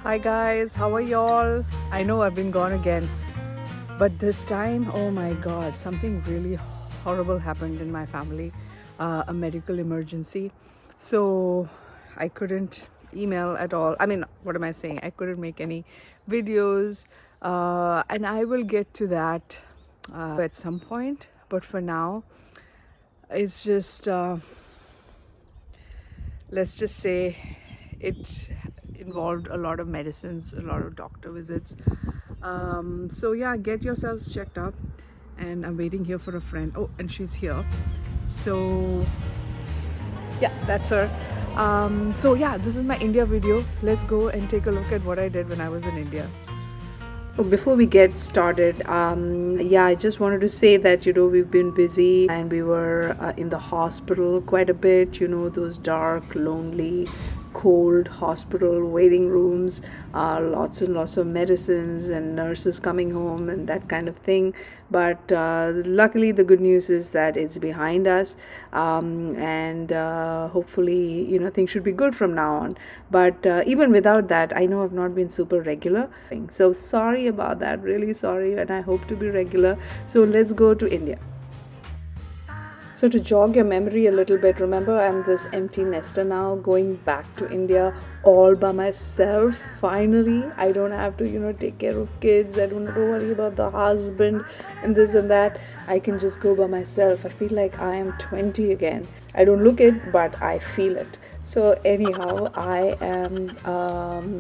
Hi guys, how are y'all? I know I've been gone again, but this time, oh my god, something really horrible happened in my family, a medical emergency. So I couldn't email at all. I mean, what am I saying? I couldn't make any videos, and I will get to that at some point. But for now, it's just let's just say it involved a lot of medicines, a lot of doctor visits. So yeah, get yourselves checked up, and I'm waiting here for a friend. Oh, and she's here. So yeah, that's her. So yeah, this is my India video. Let's go and take a look at what I did when I was in India. Before we get started, yeah, I just wanted to say that, we've been busy and we were in the hospital quite a bit, those dark, lonely, cold hospital waiting rooms, lots and lots of medicines and nurses coming home and that kind of thing. But luckily, the good news is that it's behind us, and hopefully, things should be good from now on. But even without that, I know I've not been super regular. So sorry about that, really sorry, and I hope to be regular. So let's go to India. So, to jog your memory a little bit, remember I'm this empty nester now, going back to India all by myself. Finally, I don't have to, take care of kids. I don't have to worry about the husband and this and that. I can just go by myself. I feel like I am 20 again. I don't look it, but I feel it. So, anyhow, I am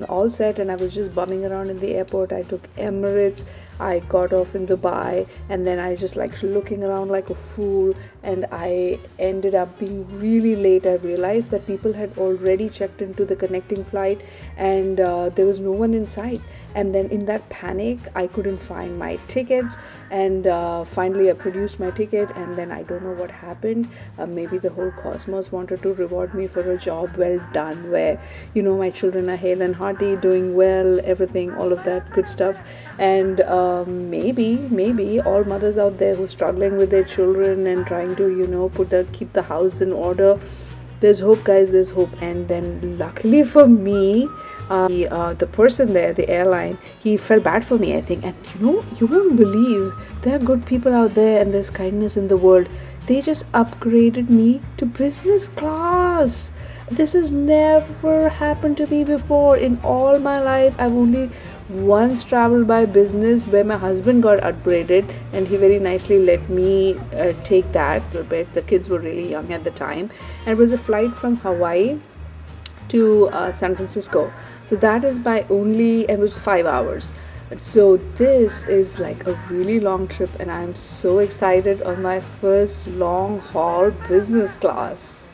all set, and I was just bumming around in the airport. I took Emirates. I got off in Dubai, and then I just like looking around like a fool, and I ended up being really late. I realized that people had already checked into the connecting flight, and there was no one inside. And then in that panic, I couldn't find my tickets, and finally I produced my ticket, and then I don't know what happened. Maybe the whole cosmos wanted to reward me for a job well done, where my children are hale and hearty, doing well, everything, all of that good stuff. And maybe all mothers out there who are struggling with their children and trying to keep the house in order, there's hope, guys, there's hope. And then luckily for me, the person there, the airline, he felt bad for me, I think. And you won't believe, there are good people out there and there's kindness in the world. They just upgraded me to business class. This has never happened to me before in all my life. I've only once traveled by business, where my husband got upgraded, and he very nicely let me take that a little bit. The kids were really young at the time, and it was a flight from Hawaii to San Francisco. So that is by only, and it was 5 hours. So this is like a really long trip, and I'm so excited on my first long haul business class.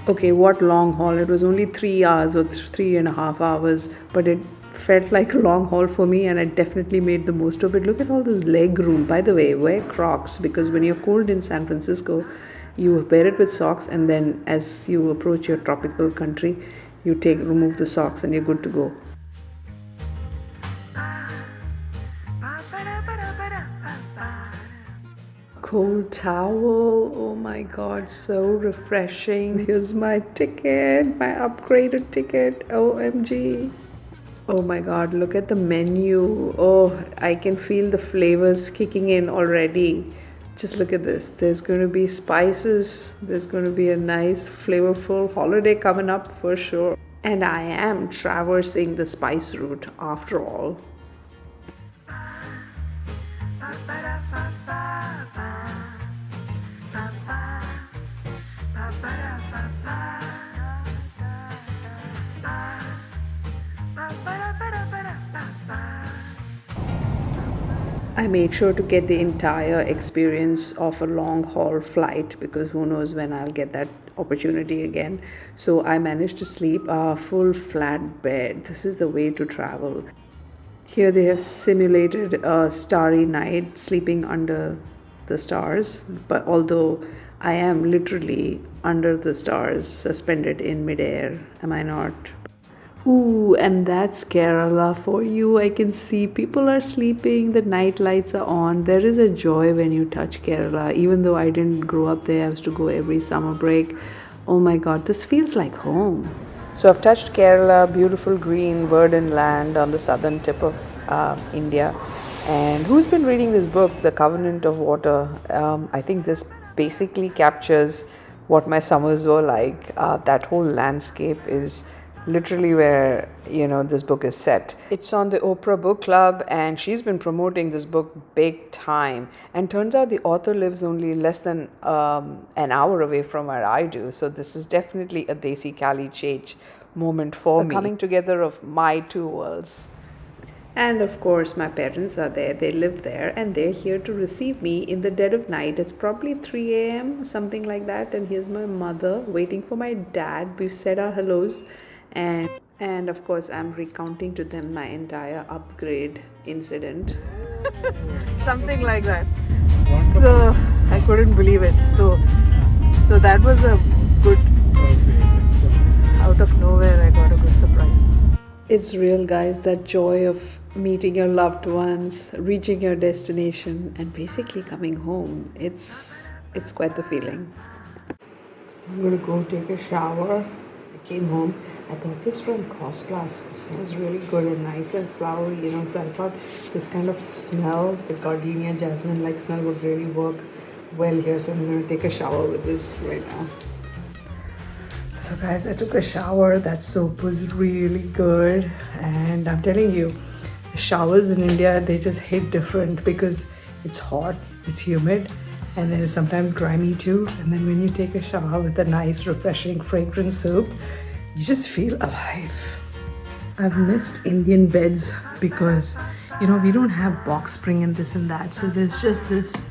Okay, what long haul? It was only 3 hours or 3.5 hours, but it felt like a long haul for me, and I definitely made the most of it. Look at all this leg room. By the way, wear Crocs, because when you're cold in San Francisco, you wear it with socks, and then as you approach your tropical country, you remove the socks, and you're good to go. Cold towel, oh my god, so refreshing. Here's my ticket, my upgraded ticket, OMG. Oh my god, look at the menu. Oh, I can feel the flavors kicking in already. Just look at this. There's going to be spices, there's going to be a nice flavorful holiday coming up for sure. And I am traversing the spice route after all. I made sure to get the entire experience of a long haul flight, because who knows when I'll get that opportunity again. So I managed to sleep a full flat bed. This is the way to travel. Here they have simulated a starry night, sleeping under the stars, but although I am literally under the stars, suspended in midair, am I not? Ooh, and that's Kerala for you. I can see people are sleeping, the night lights are on. There is a joy when you touch Kerala. Even though I didn't grow up there, I used to go every summer break. Oh my god, this feels like home. So I've touched Kerala, beautiful green, verdant land on the southern tip of India. And who's been reading this book, The Covenant of Water? I think this basically captures what my summers were like. That whole landscape is literally where this book is set. It's on the Oprah book club, and she's been promoting this book big time, and turns out the author lives only less than an hour away from where I do. So this is definitely a Desi Kali Chech moment for me, coming together of my two worlds. And of course, my parents are there, they live there, and they're here to receive me in the dead of night. It's probably 3 a.m., something like that. And here's my mother waiting for my dad. We've said our hellos, and of course, I'm recounting to them my entire upgrade incident. Something like that. So I couldn't believe it. So that was a good, out of nowhere, I got a good surprise. It's real, guys, that joy of meeting your loved ones, reaching your destination, and basically coming home. It's quite the feeling. I'm gonna go take a shower. I came home. I bought this from Cost Plus. It smells really good and nice and flowery, so I thought this kind of smell, the gardenia jasmine like smell, would really work well here. So I'm gonna take a shower with this right now. So guys, I took a shower. That soap was really good, and I'm telling you, showers in India, they just hit different because it's hot, it's humid, and then it's sometimes grimy too. And then when you take a shower with a nice refreshing fragrant soap, you just feel alive. I've missed Indian beds because we don't have box spring and this and that, so there's just this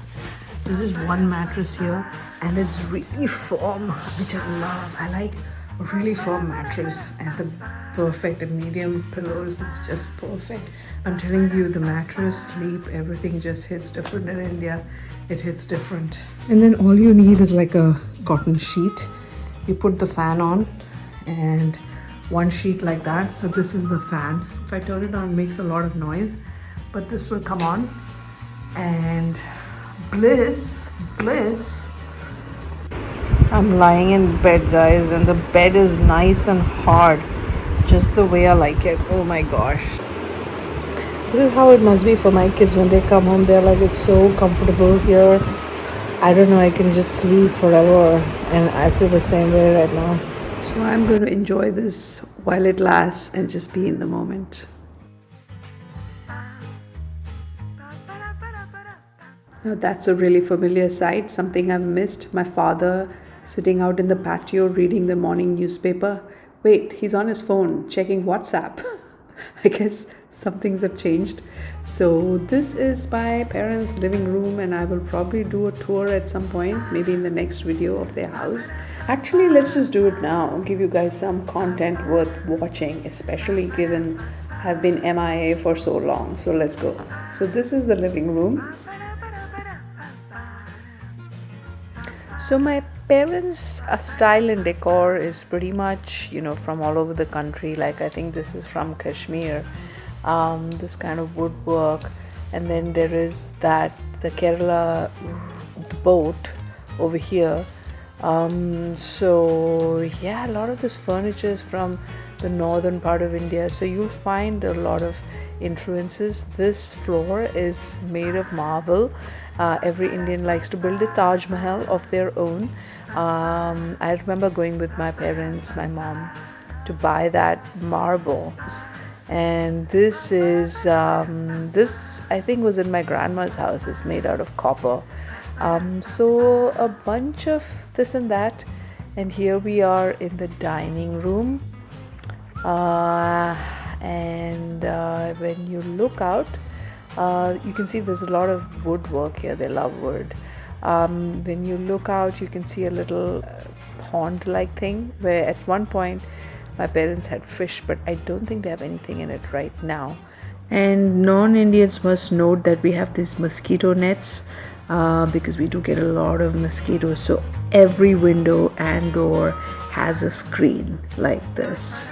is one mattress here, and it's really firm, which I love. I like a really firm mattress, and the perfect and medium pillows. It's just perfect. I'm telling you, the mattress, sleep, everything just hits different in India. It hits different. And then all you need is like a cotton sheet. You put the fan on, and one sheet like that. So this is the fan. If I turn it on, it makes a lot of noise, but this will come on, and bliss. I'm lying in bed, guys, and the bed is nice and hard, just the way I like it. Oh my gosh. This is how it must be for my kids when they come home. They're like, it's so comfortable here. I don't know, I can just sleep forever, and I feel the same way right now. So I'm going to enjoy this while it lasts and just be in the moment. Now that's a really familiar sight, something I've missed. My father sitting out in the patio reading the morning newspaper. Wait, he's on his phone checking WhatsApp. I guess some things have changed. So this is my parents' living room, and I will probably do a tour at some point, maybe in the next video of their house. Actually, let's just do it now. I'll give you guys some content worth watching, especially given I've been MIA for so long. So let's go. So this is the living room. So my parents' style and decor is pretty much, from all over the country. Like I think this is from Kashmir, this kind of woodwork. And then there is the Kerala boat over here. So yeah, a lot of this furniture is from the northern part of India. So you'll find a lot of influences. This floor is made of marble. Every Indian likes to build a Taj Mahal of their own. I remember going with my parents, my mom, to buy that marble. And this is this I think was in my grandma's house. It's made out of copper. So a bunch of this and that. And here we are in the dining room. And when you look out, you can see there's a lot of woodwork here. They love wood. When you look out, you can see a little pond-like thing where at one point my parents had fish, but I don't think they have anything in it right now. And non-Indians must note that we have these mosquito nets because we do get a lot of mosquitoes. So every window and door has a screen like this.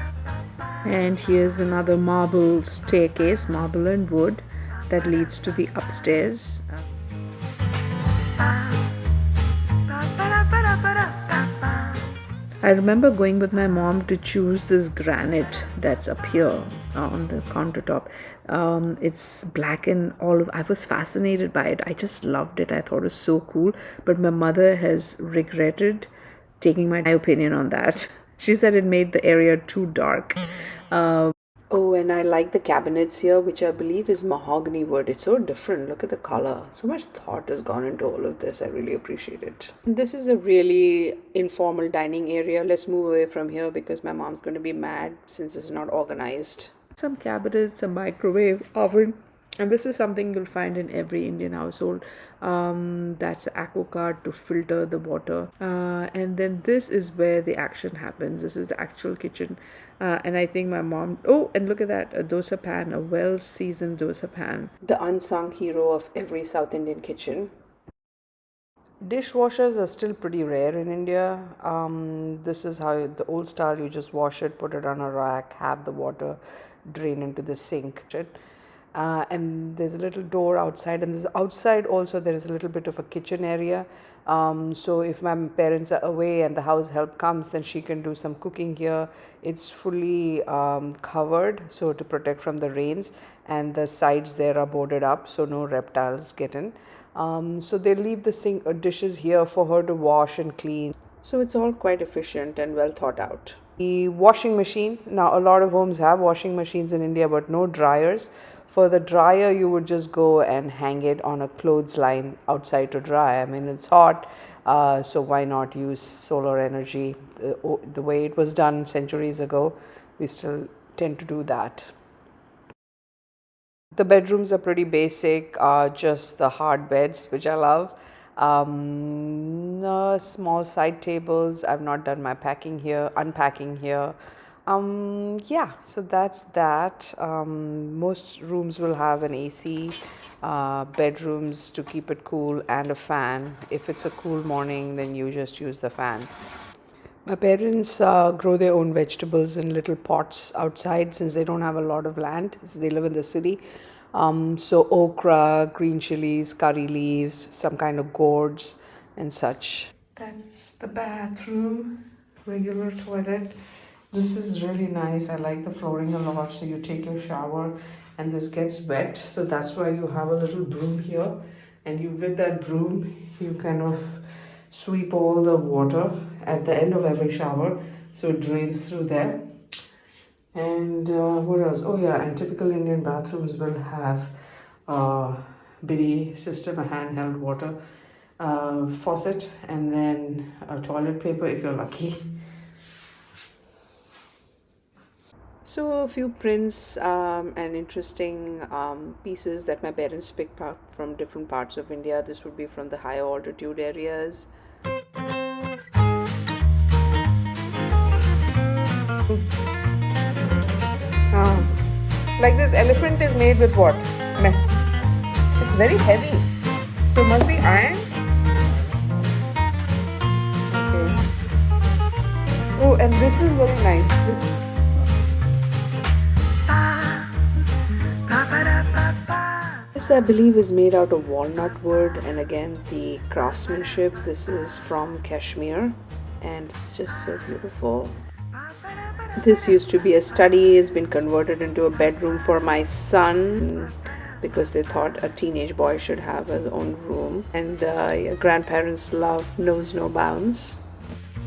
And here's another marble staircase, marble and wood, that leads to the upstairs. I remember going with my mom to choose this granite that's up here on the countertop. It's black and olive. I was fascinated by it. I just loved it. I thought it was so cool. But my mother has regretted taking my opinion on that. She said it made the area too dark. Oh, and I like the cabinets here, which I believe is mahogany wood. It's so different. Look at the color. So much thought has gone into all of this. I really appreciate it. This is a really informal dining area. Let's move away from here because my mom's going to be mad since it's not organized. Some cabinets, a microwave oven. And this is something you'll find in every Indian household. That's an aqua card to filter the water. And then this is where the action happens. This is the actual kitchen. And I think my mom... Oh, and look at that. A dosa pan, a well-seasoned dosa pan. The unsung hero of every South Indian kitchen. Dishwashers are still pretty rare in India. This is how the old style, you just wash it, put it on a rack, have the water drain into the sink. And there's a little door outside, and there's outside also there is a little bit of a kitchen area. So if my parents are away and the house help comes, then she can do some cooking here. It's fully covered, so to protect from the rains, and the sides there are boarded up so no reptiles get in. So they leave the sink dishes here for her to wash and clean. So it's all quite efficient and well thought out. The washing machine. Now a lot of homes have washing machines in India, but no dryers. For the dryer, you would just go and hang it on a clothesline outside to dry. I mean, it's hot, so why not use solar energy? The way it was done centuries ago, we still tend to do that. The bedrooms are pretty basic, just the hard beds, which I love. No small side tables. I've not done my unpacking here. Yeah, so that's that. Most rooms will have an AC, bedrooms to keep it cool, and a fan. If it's a cool morning, then you just use the fan. My parents grow their own vegetables in little pots outside since they don't have a lot of land. So they live in the city. So okra, green chilies, curry leaves, some kind of gourds and such. That's the bathroom, regular toilet. This is really nice. I like the flooring a lot. So you take your shower and this gets wet. So that's why you have a little broom here. And with that broom, you kind of sweep all the water at the end of every shower. So it drains through there. And what else? Oh yeah, and typical Indian bathrooms will have a biddy system, a handheld water faucet, and then a toilet paper if you're lucky. So a few prints and interesting pieces that my parents picked up from different parts of India. This would be from the higher altitude areas. Like this elephant is made with what? It's very heavy. So must be iron. Okay. Oh, and this is very nice. This I believe is made out of walnut wood, and again the craftsmanship. This is from Kashmir and it's just so beautiful. This used to be a study, has been converted into a bedroom for my son because they thought a teenage boy should have his own room. And your grandparents' love knows no bounds.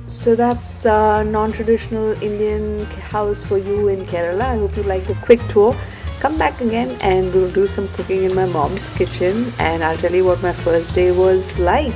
So that's a non-traditional Indian house for you in Kerala. I hope you liked the quick tour. Come back again and we'll do some cooking in my mom's kitchen and I'll tell you what my first day was like.